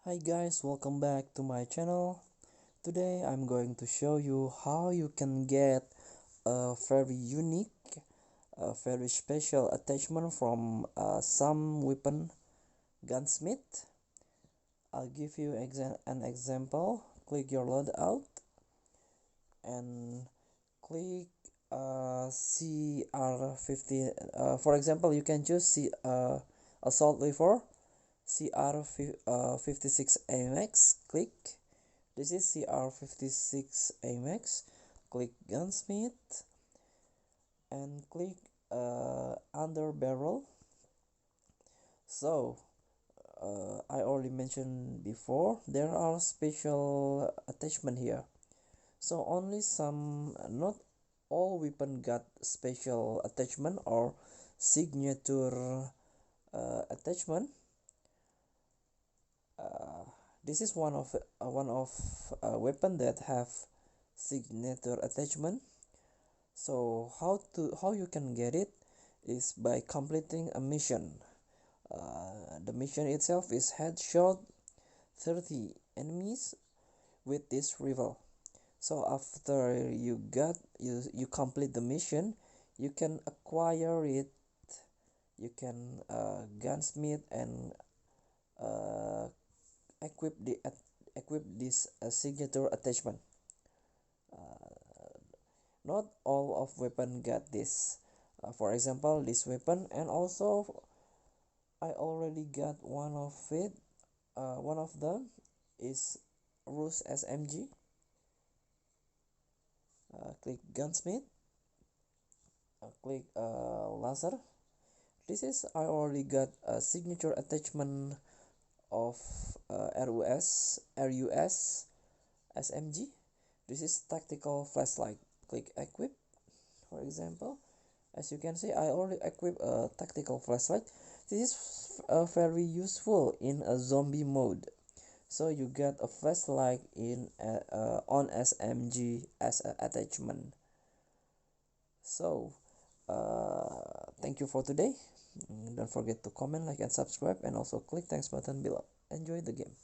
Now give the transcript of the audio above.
Hi guys, welcome back to my channel. Today I'm going to show you how you can get a very unique, very special attachment from some weapon Gunsmith. I'll give you an example. Click your loadout and click CR50. For example, you can choose assault rifle CR56 AMX. Click. This is CR56 AMX. Click Gunsmith and click under barrel. So I already mentioned before, there are special attachment here. So only some, not all weapon got special attachment or signature attachment. This is one of weapon that have signature attachment. So how you can get it is by completing a mission. The mission itself is headshot 30 enemies with this rifle. So after you complete the mission, you can acquire it. You can gunsmith and uh, equip this signature attachment. Not all of weapon got this. For example, this weapon, and also I already got one of it. One of them is Rus SMG. Click gunsmith. Click laser. This is I already got a signature attachment of RUS SMG. This is tactical flashlight. Click equip. For example, as you can see, I already equipped a tactical flashlight. This is very useful in a zombie mode. So you get a flashlight in on SMG as an attachment. So thank you for today. Don't forget to comment, like, and subscribe, and also click thanks button below. Enjoy the game.